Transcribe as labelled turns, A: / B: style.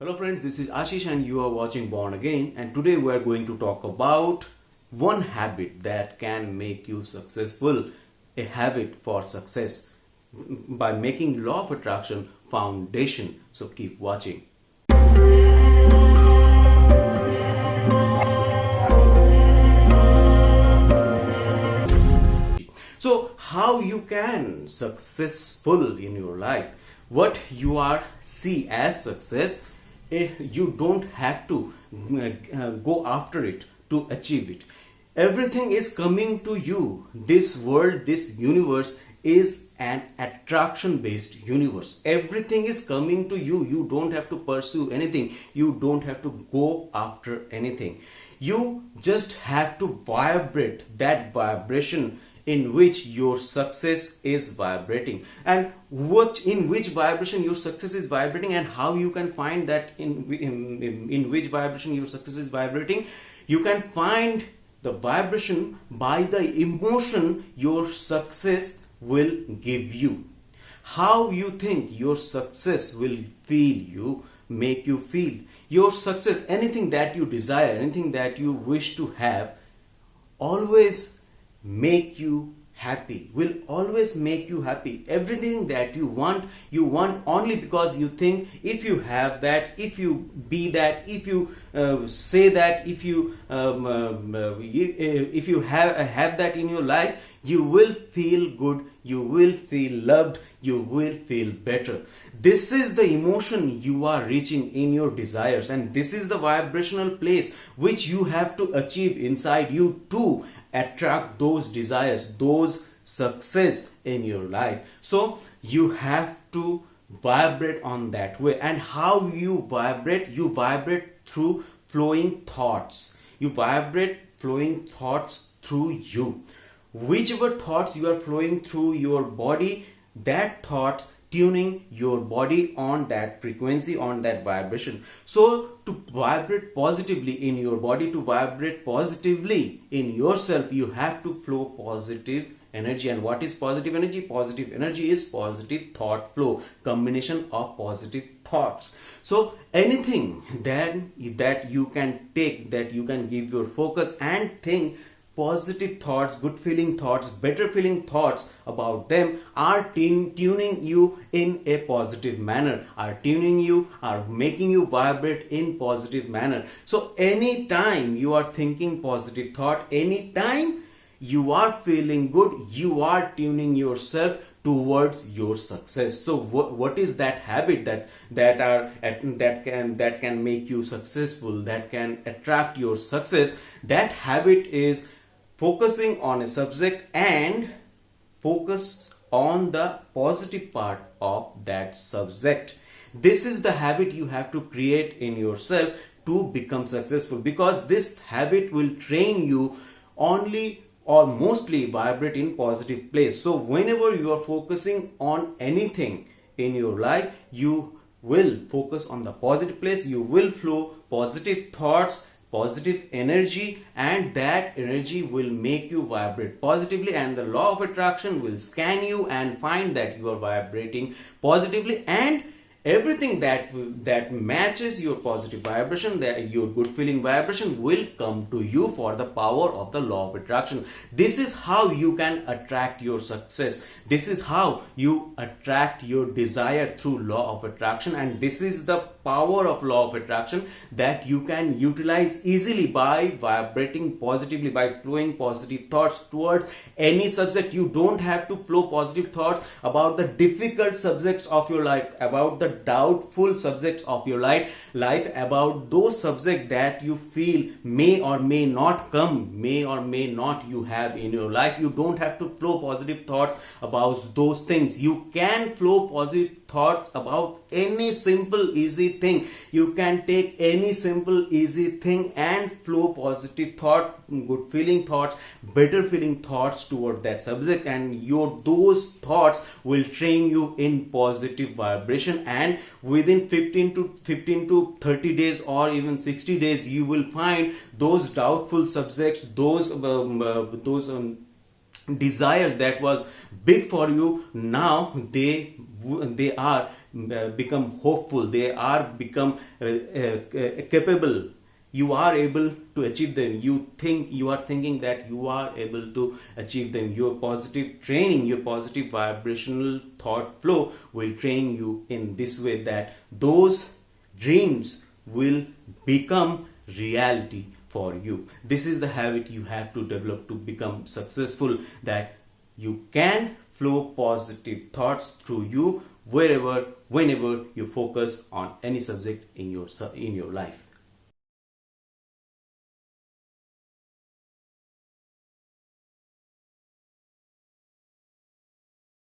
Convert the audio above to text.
A: Hello friends, this is Ashish and you are watching Born Again, and today we are going to talk about one habit that can make you successful, a habit for success by making law of attraction foundation. So keep watching. So how you can successful in your life, what you are see as success, you don't have to go after it to achieve it. Everything is coming to you. This world, this universe is an attraction based universe. Everything is coming to you. You don't have to pursue anything. You don't have to go after anything. You just have to vibrate that vibration in which your success is vibrating, and in which vibration your success is vibrating, and how you can find that in which vibration your success is vibrating. You can find the vibration by the emotion your success will give you. How you think your success will make you feel. Your success, anything that you desire, anything that you wish to have, always make you happy, will always make you happy. Everything that you want only because you think if you have that, if you be that, if you say that, if you have that in your life, you will feel good, you will feel loved, you will feel better. This is the emotion you are reaching in your desires, and this is the vibrational place which you have to achieve inside you to attract those desires, those success in your life. So you have to vibrate on that way. And how you vibrate through flowing thoughts. You vibrate flowing thoughts through you. Whichever thoughts you are flowing through your body, that thoughts tuning your body on that frequency, on that vibration. So to vibrate positively in your body, to vibrate positively in yourself, you have to flow positive energy. And what is positive energy? Positive energy is positive thought flow, combination of positive thoughts. So anything that you can take, that you can give your focus and think positive thoughts, good feeling thoughts, better feeling thoughts about them, are tuning you in a positive manner, are making you vibrate in positive manner. So anytime you are thinking positive thought, anytime you are feeling good, you are tuning yourself towards your success. So what is that habit that can make you successful, that can attract your success? That habit is focusing on a subject and focus on the positive part of that subject. This is the habit you have to create in yourself to become successful, because this habit will train you only or mostly vibrate in positive place. So whenever you are focusing on anything in your life, you will focus on the positive place, you will flow positive thoughts, positive energy, and that energy will make you vibrate positively, and the law of attraction will scan you and find that you are vibrating positively, and everything that matches your positive vibration, that your good feeling vibration, will come to you for the power of the law of attraction. This is how you can attract your success. This is how you attract your desire through law of attraction, and this is the power of law of attraction that you can utilize easily by vibrating positively, by flowing positive thoughts towards any subject. You don't have to flow positive thoughts about the difficult subjects of your life, about the doubtful subjects of your life, about those subjects that you feel may or may not come, may or may not you have in your life. You don't have to flow positive thoughts about those things. You can flow positive thoughts about any simple easy thing. You can take any simple easy thing and flow positive thought, good feeling thoughts, better feeling thoughts toward that subject, and those thoughts will train you in positive vibration, and within 15 to 30 days or even 60 days, you will find those doubtful subjects, those desires that was big for you, now they are become hopeful, they are become capable. You are able to achieve them. You are thinking that you are able to achieve them. Your positive training, your positive vibrational thought flow will train you in this way, that those dreams will become reality for you. This is the habit you have to develop to become successful, that you can flow positive thoughts through you wherever, whenever you focus on any subject in your life.